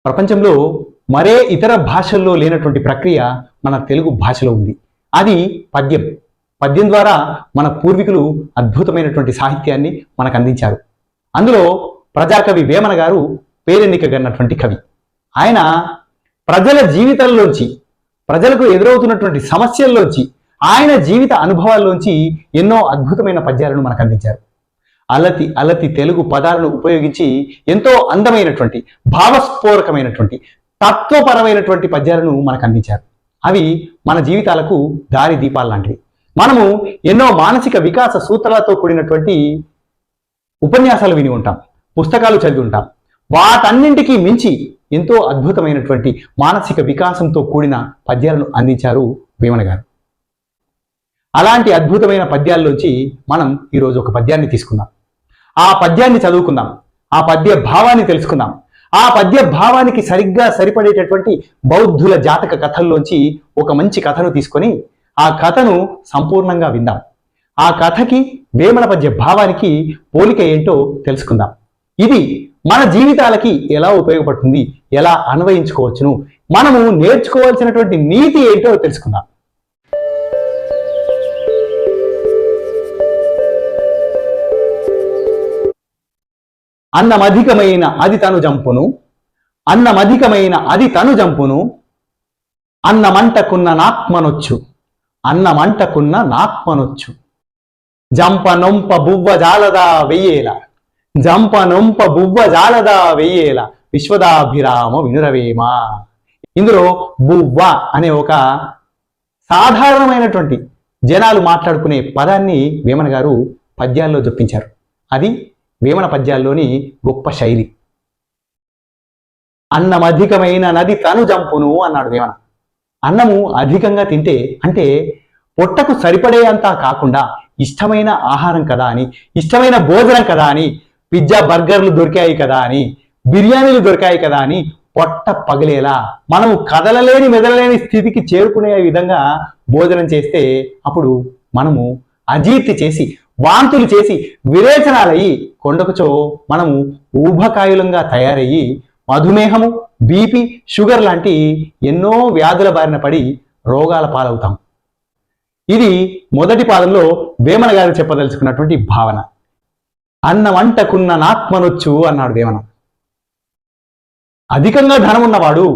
ప్రపంచంలో మరే ఇతర భాషల్లో లేనటువంటి ప్రక్రియ మన తెలుగు భాషలో ఉంది. అది పద్యం. పద్యం ద్వారా మన పూర్వీకులు అద్భుతమైనటువంటి సాహిత్యాన్ని మనకు అందించారు. అందులో ప్రజాకవి వేమన గారు పేరెన్నికగన్నటువంటి కవి. ఆయన ప్రజల జీవితాల్లోంచి, ప్రజలకు ఎదురవుతున్నటువంటి సమస్యల్లోంచి, ఆయన జీవిత అనుభవాల్లోంచి ఎన్నో అద్భుతమైన పద్యాలను మనకు అందించారు. అలతి అలతి తెలుగు పదాలను ఉపయోగించి ఎంతో అందమైనటువంటి, భావస్ఫోరకమైనటువంటి, తత్వపరమైనటువంటి పద్యాలను మనకు అందించారు. అవి మన జీవితాలకు దారి దీపాలు లాంటివి. మనము ఎన్నో మానసిక వికాస సూత్రాలతో కూడినటువంటి ఉపన్యాసాలు విని ఉంటాం, పుస్తకాలు చదివి ఉంటాం. వాటన్నింటికీ మించి ఎంతో అద్భుతమైనటువంటి మానసిక వికాసంతో కూడిన పద్యాలను అందించారు వేమన గారు. అలాంటి అద్భుతమైన పద్యాల్లోంచి మనం ఈరోజు ఒక పద్యాన్ని తీసుకుందాం. ఆ పద్యాన్ని చదువుకుందాం, ఆ పద్య భావాన్ని తెలుసుకుందాం. ఆ పద్య భావానికి సరిగ్గా సరిపడేటటువంటి బౌద్ధుల జాతక కథల్లోంచి ఒక మంచి కథను తీసుకొని ఆ కథను సంపూర్ణంగా విందాం. ఆ కథకి, వేమన పద్య భావానికి పోలిక ఏంటో తెలుసుకుందాం. ఇది మన జీవితాలకి ఎలా ఉపయోగపడుతుంది, ఎలా అన్వయించుకోవచ్చును, మనము నేర్చుకోవాల్సినటువంటి నీతి ఏంటో తెలుసుకుందాం. అన్నమధికమైన అది తను జంపును, అన్నమధికమైన అది తను జంపును, అన్నమంటకున్న నాత్మనొచ్చు, అన్నమంటకున్న నాత్మనొచ్చు, జంప నొంప బువ్వ జాలదా వెయ్యేల, జంప నొంప బువ్వ జాలదా వెయ్యేల, విశ్వదాభిరామ వినురవేమ. ఇందులో బువ్వ అనే ఒక సాధారణమైనటువంటి జనాలు మాట్లాడుకునే పదాన్ని వేమన గారు పద్యాల్లో జొప్పించారు. అది వేమన పద్యాల్లోని గొప్ప శైలి. అన్నమధికమైన నది తను జంపును అన్నాడు వేమన. అన్నము అధికంగా తింటే, అంటే పొట్టకు సరిపడే అంతా కాకుండా ఇష్టమైన ఆహారం కదా అని, ఇష్టమైన భోజనం కదా అని, పిజ్జా బర్గర్లు దొరికాయి కదా అని, బిర్యానీలు దొరికాయి కదా అని పొట్ట పగిలేలా, మనము కదలలేని మెదలలేని స్థితికి చేరుకునే విధంగా భోజనం చేస్తే అప్పుడు మనము అజీర్తి చేసి, వాంతులు చేసి, విరేచనాలయ్యి కొండకుచో మనము ఊబకాయులంగా తయారయ్యి మధుమేహము, బీపీ, షుగర్ లాంటి ఎన్నో వ్యాధుల బారిన పడి రోగాల పాలవుతాం. ఇది మొదటి పాదంలో వేమన గారు చెప్పదలుచుకున్నటువంటి భావన. అన్నమంటకున్న నాత్మనొచ్చు అన్నాడు వేమన. అధికంగా ధనం ఉన్నవాడు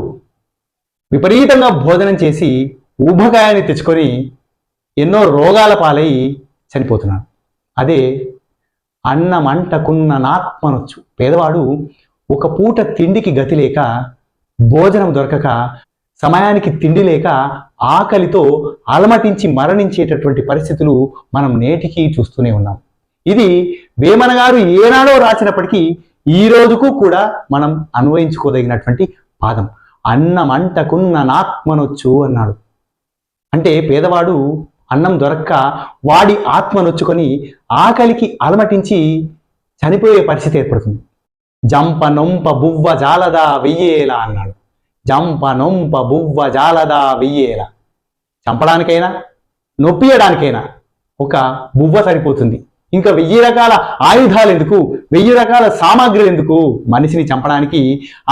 విపరీతంగా భోజనం చేసి ఊబకాయాన్ని తెచ్చుకొని ఎన్నో రోగాల పాలై చనిపోతున్నాడు. అదే అన్నమంటకున్న నాత్మనొచ్చు. పేదవాడు ఒక పూట తిండికి గతి లేక, భోజనం దొరకక, సమయానికి తిండి లేక ఆకలితో అలమటించి మరణించేటటువంటి పరిస్థితులు మనం నేటికి చూస్తూనే ఉన్నాం. ఇది వేమన గారు ఏనాడో రాసినప్పటికీ ఈ రోజుకు కూడా మనం అన్వయించుకోదగినటువంటి పాదం. అన్నమంటకున్న నాత్మనొచ్చు అన్నాడు. అంటే పేదవాడు అన్నం దొరక్క వాడి ఆత్మ నొచ్చుకొని ఆకలికి అలమటించి చనిపోయే పరిస్థితి ఏర్పడుతుంది. జంప నొంప బువ్వ జాలదా వెయ్యేలా అన్నాడు. జంప నొంప బువ్వ జాలదా వెయ్యేలా. చంపడానికైనా, నొప్పియడానికైనా ఒక బువ్వ సరిపోతుంది. ఇంకా 1000 రకాల ఆయుధాలు ఎందుకు, 1000 రకాల సామాగ్రి ఎందుకు? మనిషిని చంపడానికి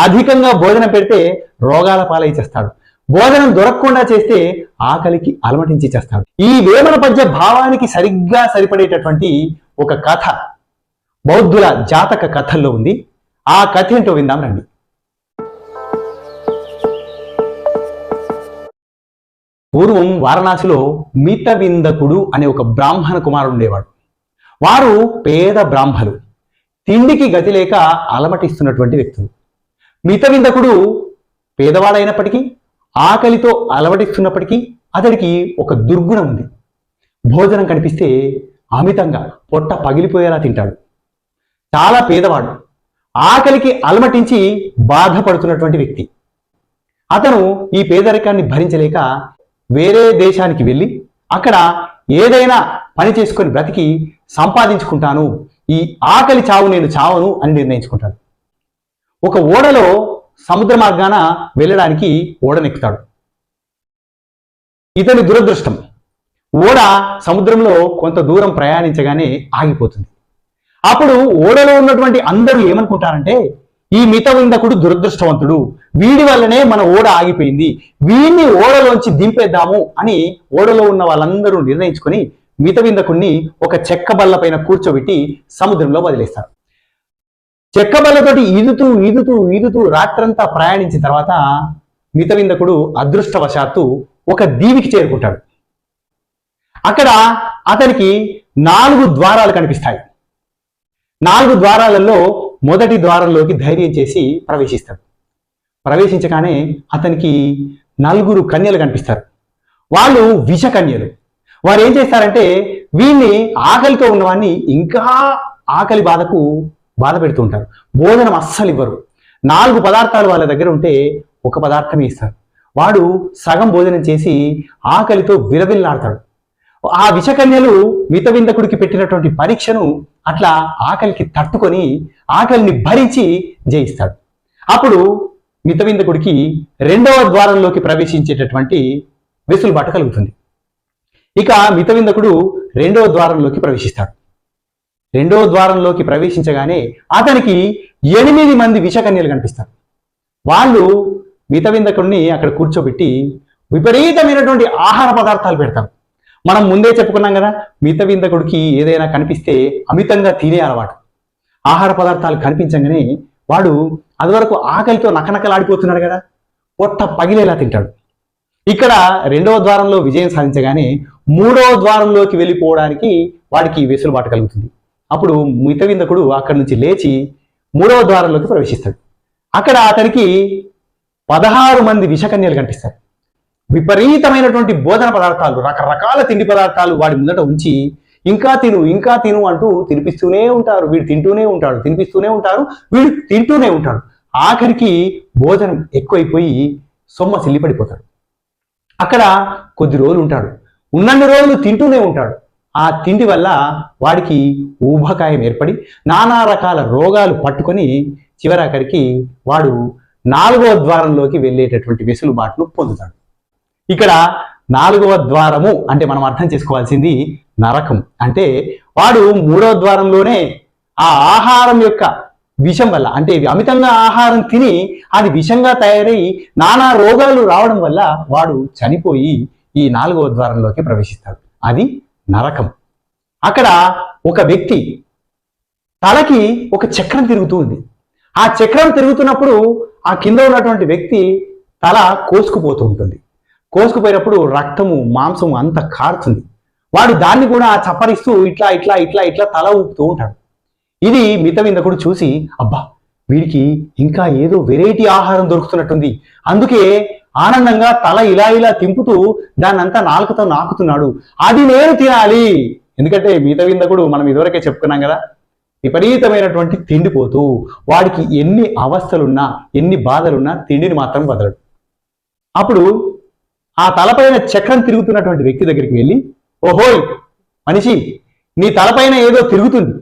అధికంగా భోజనం పెడితే రోగాల పాలై చేస్తాడు. భోజనం దొరకకుండా చేస్తే ఆకలికి అలమటించి చేస్తాడు. ఈ వేమన పద్య భావానికి సరిగ్గా సరిపడేటటువంటి ఒక కథ బౌద్ధుల జాతక కథల్లో ఉంది. ఆ కథ ఏంటో విందాం రండి. పూర్వం వారణాసిలో మితవిందకుడు అనే ఒక బ్రాహ్మణ కుమారుడు ఉండేవాడు. వారు పేద బ్రాహ్మలు, తిండికి గతి లేక అలమటిస్తున్నటువంటి వ్యక్తులు. మితవిందకుడు పేదవాడైనప్పటికీ, ఆకలితో అలవడిస్తున్నప్పటికీ అతడికి ఒక దుర్గుణం ఉంది. భోజనం కనిపిస్తే అమితంగా పొట్ట పగిలిపోయేలా తింటాడు. చాలా పేదవాడు, ఆకలికి అలమటించి బాధపడుతున్నటువంటి వ్యక్తి. అతను ఈ పేదరికాన్ని భరించలేక వేరే దేశానికి వెళ్ళి అక్కడ ఏదైనా పని చేసుకొని బ్రతికి సంపాదించుకుంటాను, ఈ ఆకలి చావు నేను చావను అని నిర్ణయించుకుంటాడు. ఒక ఓడలో సముద్ర మార్గాన వెళ్ళడానికి ఓడనెక్కుతాడు. ఇతని దురదృష్టం, ఓడ సముద్రంలో కొంత దూరం ప్రయాణించగానే ఆగిపోతుంది. అప్పుడు ఓడలో ఉన్నటువంటి అందరూ ఏమనుకుంటారంటే, ఈ మితవిందకుడు దురదృష్టవంతుడు, వీడి వల్లనే మన ఓడ ఆగిపోయింది, వీడిని ఓడలోంచి దింపేద్దాము అని ఓడలో ఉన్న వాళ్ళందరూ నిర్ణయించుకొని మితవిందకుడిని ఒక చెక్క బల్ల పైన కూర్చోబెట్టి సముద్రంలో వదిలేస్తారు. చెక్క బల్లతోటి ఈదుతూ ఈదుతూ ఈదుతూ రాత్రంతా ప్రయాణించిన తర్వాత మితవిందకుడు అదృష్టవశాత్తు ఒక దీవికి చేరుకుంటాడు. అక్కడ అతనికి 4 ద్వారాలు కనిపిస్తాయి. 4 ద్వారాలలో మొదటి ద్వారంలోకి ధైర్యం చేసి ప్రవేశిస్తాడు. ప్రవేశించగానే అతనికి 4 కన్యలు కనిపిస్తారు. వాళ్ళు విషకన్యలు. వారు ఏం చేస్తారంటే వీళ్ళని ఆకలితో ఉన్నవాడిని ఇంకా ఆకలి బాధ పెడుతూ ఉంటారు. భోజనం అస్సలు ఇవ్వరు. 4 పదార్థాలు వాళ్ళ దగ్గర ఉంటే ఒక పదార్థమే ఇస్తారు. వాడు సగం భోజనం చేసి ఆకలితో విలవిల్లాడతాడు. ఆ విషకన్యలు మితవిందకుడికి పెట్టినటువంటి పరీక్షను అట్లా ఆకలికి తట్టుకొని ఆకలిని భరించి జయిస్తాడు. అప్పుడు మితవిందకుడికి 2వ ద్వారంలోకి ప్రవేశించేటటువంటి వెసులుబాటు కలుగుతుంది. ఇక మితవిందకుడు 2వ ద్వారంలోకి ప్రవేశిస్తాడు. 2వ ద్వారంలోకి ప్రవేశించగానే అతనికి 8 మంది విషకన్యలు కనిపిస్తారు. వాళ్ళు మితవిందకుడిని అక్కడ కూర్చోబెట్టి విపరీతమైనటువంటి ఆహార పదార్థాలు పెడతారు. మనం ముందే చెప్పుకున్నాం కదా, మితవిందకుడికి ఏదైనా కనిపిస్తే అమితంగా తినే అలవాటు. ఆహార పదార్థాలు కనిపించగానే వాడు అదివరకు ఆకలితో నకనకలాడిపోతున్నాడు కదా, పొట్ట పగిలేలా తింటాడు. ఇక్కడ 2వ ద్వారంలో విజయం సాధించగానే 3వ ద్వారంలోకి వెళ్ళిపోవడానికి వాడికి వెసులుబాటు కలుగుతుంది. అప్పుడు మితవిందకుడు అక్కడి నుంచి లేచి 3వ ద్వారంలోకి ప్రవేశిస్తాడు. అక్కడ అతనికి 16 మంది విషకన్యలు కనిపిస్తారు. విపరీతమైనటువంటి భోజన పదార్థాలు, రకరకాల తిండి పదార్థాలు వాడి ముందట ఉంచి ఇంకా తిను అంటూ తినిపిస్తూనే ఉంటారు. వీడు తింటూనే ఉంటాడు, తినిపిస్తూనే ఉంటారు, వీడు తింటూనే ఉంటాడు. ఆఖరికి భోజనం ఎక్కువైపోయి సొమ్మసిల్లి పడిపోతాడు. అక్కడ కొద్ది రోజులు ఉంటాడు. ఉన్నన్ని రోజులు తింటూనే ఉంటాడు. ఆ తిండి వల్ల వాడికి ఊబకాయం ఏర్పడి నానా రకాల రోగాలు పట్టుకొని చివరాఖరికి వాడు 4వ ద్వారంలోకి వెళ్ళేటటువంటి వెసులుబాటును పొందుతాడు. ఇక్కడ 4వ ద్వారము అంటే మనం అర్థం చేసుకోవాల్సింది నరకం. అంటే వాడు 3వ ద్వారంలోనే ఆ ఆహారం యొక్క విషం వల్ల, అంటే అమితంగా ఆహారం తిని అది విషంగా తయారై నానా రోగాలు రావడం వల్ల వాడు చనిపోయి ఈ 4వ ద్వారంలోకి ప్రవేశిస్తాడు. అది నరకం. అక్కడ ఒక వ్యక్తి తలకి ఒక చక్రం తిరుగుతూ ఉంది. ఆ చక్రం తిరుగుతున్నప్పుడు ఆ కింద ఉన్నటువంటి వ్యక్తి తల కోసుకుపోతూ ఉంటుంది. కోసుకుపోయినప్పుడు రక్తము మాంసము అంత కారుతుంది. వాడు దాన్ని కూడా చప్పరిస్తూ ఇట్లా ఇట్లా ఇట్లా ఇట్లా తల ఊపుతూ ఉంటాడు. ఇది మితవిందకుడు చూసి, అబ్బా వీడికి ఇంకా ఏదో వెరైటీ ఆహారం దొరుకుతున్నట్టుంది, అందుకే ఆనందంగా తల ఇలా ఇలా తింపుతూ దాన్నంతా నాలుకతో నాకుతున్నాడు, అది నేను తినాలి. ఎందుకంటే మితవిందకుడు మనం ఇదివరకే చెప్పుకున్నాం కదా, విపరీతమైనటువంటి తిండిపోతూ వాడికి ఎన్ని అవస్థలున్నా ఎన్ని బాధలున్నా తిండిని మాత్రం వదలడు. అప్పుడు ఆ తలపైన చక్రం తిరుగుతున్నటువంటి వ్యక్తి దగ్గరికి వెళ్ళి, ఓహోయ్ మనిషి, నీ తలపైన ఏదో తిరుగుతుంది,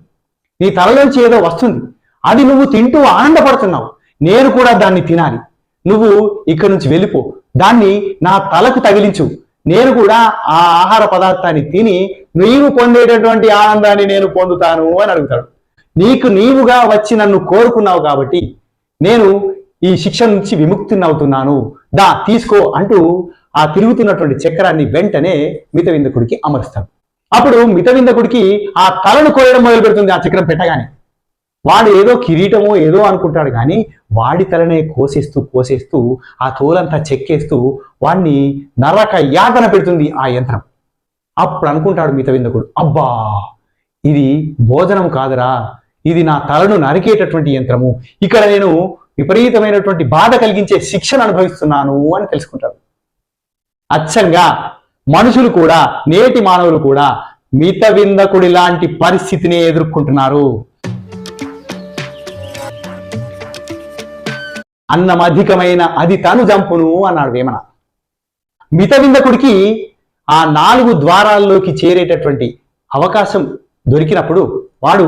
నీ తలలోంచి ఏదో వస్తుంది, అది నువ్వు తింటూ ఆనందపడుతున్నావు, నేను కూడా దాన్ని తినాలి, నువ్వు ఇక్కడి నుంచి వెళ్ళిపో, దాన్ని నా తలకు తగిలించు, నేను కూడా ఆ ఆహార పదార్థాన్ని తిని నీవు పొందేటటువంటి ఆనందాన్ని నేను పొందుతాను అని అడుగుతాడు. నీకు నీవుగా వచ్చి నన్ను కోరుకున్నావు కాబట్టి నేను ఈ శిక్ష నుంచి విముక్తిని అవుతున్నాను, దా తీసుకో అంటూ ఆ తిరుగుతున్నటువంటి చక్రాన్ని వెంటనే మితవిందకుడికి అమరుస్తాడు. అప్పుడు మితవిందకుడికి ఆ తలను కోయడం మొదలు పెడుతుంది. ఆ చక్రం పెట్టగానే వాడు ఏదో కిరీటమో ఏదో అనుకుంటాడు, కానీ వాడి తలనే కోసేస్తూ ఆ తోలంతా చెక్కేస్తూ వాడిని నరక యాతన పెడుతుంది ఆ యంత్రం. అప్పుడు అనుకుంటాడు మితవిందకుడు, అబ్బా ఇది భోజనం కాదురా, ఇది నా తలను నరికేటటువంటి యంత్రము, ఇక్కడ నేను విపరీతమైనటువంటి బాధ కలిగించే శిక్షను అనుభవిస్తున్నాను అని తెలుసుకుంటాడు. అచ్చంగా మనుషులు కూడా, నేటి మానవులు కూడా మితవిందకుడి లాంటి పరిస్థితిని ఎదుర్కొంటున్నారు. అన్నమధికమైన అది తను జంపును అన్నాడు వేమన. మితవిందకుడికి ఆ 4 ద్వారాల్లోకి చేరేటటువంటి అవకాశం దొరికినప్పుడు వాడు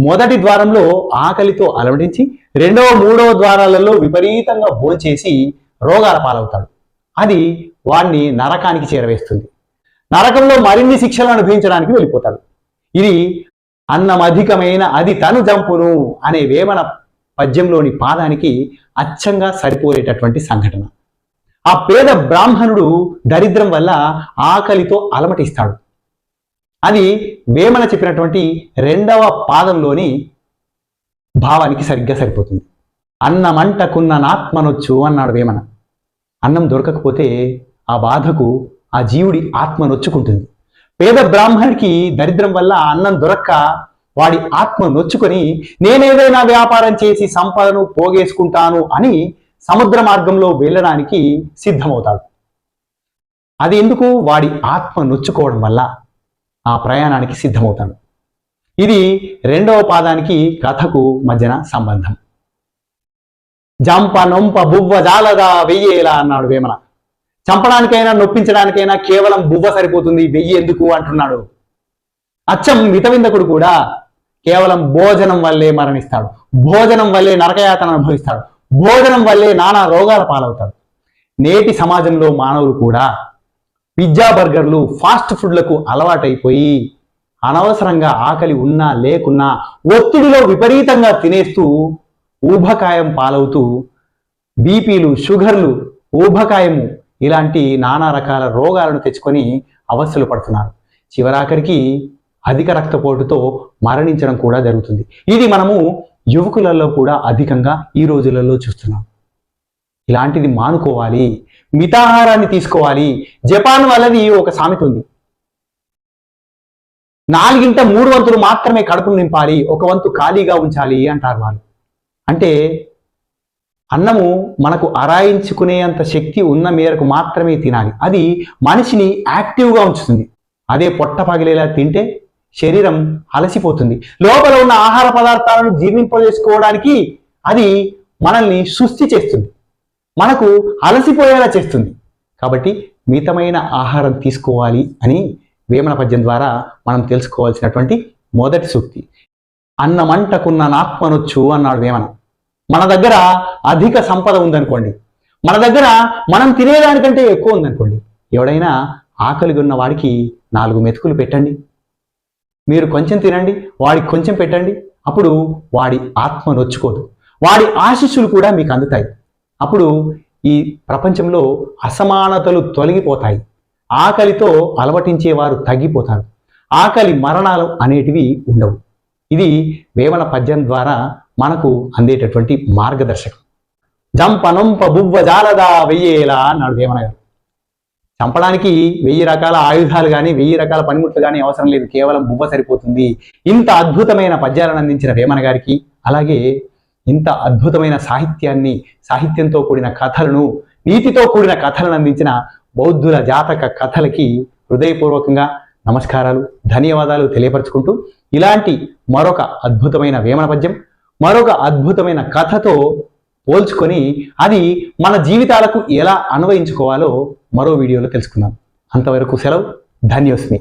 మొదటి ద్వారంలో ఆకలితో అలవడించి 2వ 3వ ద్వారాలలో విపరీతంగా భోంచేసి రోగాల పాలవుతాడు. అది వాడిని నరకానికి చేరవేస్తుంది. నరకంలో మరిన్ని శిక్షలు అనుభవించడానికి వెళ్ళిపోతాడు. ఇది అన్నమధికమైన అది తను జంపును అనే వేమన పద్యంలోని పాదానికి అచ్చంగా సరిపోయేటటువంటి సంఘటన. ఆ పేద బ్రాహ్మణుడు దరిద్రం వల్ల ఆకలితో అలమటిస్తాడు. అది వేమన చెప్పినటువంటి 2వ పాదంలోని భావానికి సరిగ్గా సరిపోతుంది. అన్నమంటకున్న నాత్మనొచ్చు అన్నాడు వేమన. అన్నం దొరకకపోతే ఆ బాధకు ఆ జీవుడి ఆత్మ నొచ్చుకుంటుంది. పేద బ్రాహ్మణుడికి దరిద్రం వల్ల అన్నం దొరక్క వాడి ఆత్మ నొచ్చుకొని నేనేదైనా వ్యాపారం చేసి సంపదను పోగేసుకుంటాను అని సముద్ర మార్గంలో వెళ్ళడానికి సిద్ధమవుతాడు. అది ఎందుకు? వాడి ఆత్మ నొచ్చుకోవడం వల్ల ఆ ప్రయాణానికి సిద్ధమవుతాడు. ఇది 2వ పాదానికి కథకు మధ్యన సంబంధం. జంప నొంప బువ్వ జాలదా వెయ్యేలా అన్నాడు వేమన. చంపడానికైనా నొప్పించడానికైనా కేవలం బువ్వ సరిపోతుంది, వెయ్యి ఎందుకు అంటున్నాడు. అచ్చం మితవిందకుడు కూడా కేవలం భోజనం వల్లే మరణిస్తాడు, భోజనం వల్లే నరకయాతన అనుభవిస్తాడు, భోజనం వల్లే నానా రోగాల పాలవుతాడు. నేటి సమాజంలో మానవులు కూడా పిజ్జా బర్గర్లు ఫాస్ట్ ఫుడ్లకు అలవాటైపోయి అనవసరంగా ఆకలి ఉన్నా లేకున్నా ఒత్తిడిలో విపరీతంగా తినేస్తూ ఊబకాయం పాలవుతూ బీపీలు, షుగర్లు, ఊబకాయము ఇలాంటి నానా రకాల రోగాలను తెచ్చుకొని అవస్థలు పడుతున్నారు. చివరాఖరికి అధిక రక్తపోటుతో మరణించడం కూడా జరుగుతుంది. ఇది మనము యువకులలో కూడా అధికంగా ఈ రోజులలో చూస్తున్నాం. ఇలాంటిది మానుకోవాలి, మితాహారాన్ని తీసుకోవాలి. జపాన్ వాళ్ళది ఒక సామెత ఉంది, 4గింట 3 వంతులు మాత్రమే కడుపును నింపాలి, 1 వంతు ఖాళీగా ఉంచాలి అంటారు వాళ్ళు. అంటే అన్నము మనకు అరాయించుకునేంత శక్తి ఉన్న మేరకు మాత్రమే తినాలి. అది మనిషిని యాక్టివ్గా ఉంచుతుంది. అదే పొట్ట పగిలేలా తింటే శరీరం అలసిపోతుంది. లోపల ఉన్న ఆహార పదార్థాలను జీర్ణింపజేసుకోవడానికి అది మనల్ని సుస్థి చేస్తుంది, మనకు అలసిపోయేలా చేస్తుంది. కాబట్టి మితమైన ఆహారం తీసుకోవాలి అని వేమన పద్యం ద్వారా మనం తెలుసుకోవాల్సినటువంటి మొదటి సూక్తి. అన్నమంటకున్న నాత్మనొచ్చు అన్నాడు వేమన. మన దగ్గర అధిక సంపద ఉందనుకోండి, మన దగ్గర మనం తినేదానికంటే ఎక్కువ ఉందనుకోండి, ఎవడైనా ఆకలిగా ఉన్న వాడికి 4 మెతుకులు పెట్టండి, మీరు కొంచెం తినండి, వాడికి కొంచెం పెట్టండి. అప్పుడు వాడి ఆత్మ నొచ్చుకోదు, వాడి ఆశీస్సులు కూడా మీకు అందుతాయి. అప్పుడు ఈ ప్రపంచంలో అసమానతలు తొలగిపోతాయి, ఆకలితో అలవటించేవారు తగ్గిపోతారు, ఆకలి మరణాలు అనేటివి ఉండవు. ఇది వేమన పద్యం ద్వారా మనకు అందేటటువంటి మార్గదర్శకం. జంపనొంప బువ్వ జాలదా వెయ్యేలా అన్నాడు వేమన గారు. చంపడానికి 1000 రకాల ఆయుధాలు కానీ 1000 రకాల పనిముట్లు కానీ అవసరం లేదు, కేవలం బువ్వ సరిపోతుంది. ఇంత అద్భుతమైన పద్యాలను అందించిన వేమన గారికి, అలాగే ఇంత అద్భుతమైన సాహిత్యంతో కూడిన కథలను, నీతితో కూడిన కథలను అందించిన బౌద్ధుల జాతక కథలకి హృదయపూర్వకంగా నమస్కారాలు, ధన్యవాదాలు తెలియపరచుకుంటూ, ఇలాంటి మరొక అద్భుతమైన వేమన పద్యం, మరొక అద్భుతమైన కథతో పోల్చుకొని అది మన జీవితాలకు ఎలా అన్వయించుకోవాలో మరో వీడియోలో తెలుసుకుందాం. అంతవరకు సెలవు. ధన్యోస్మి.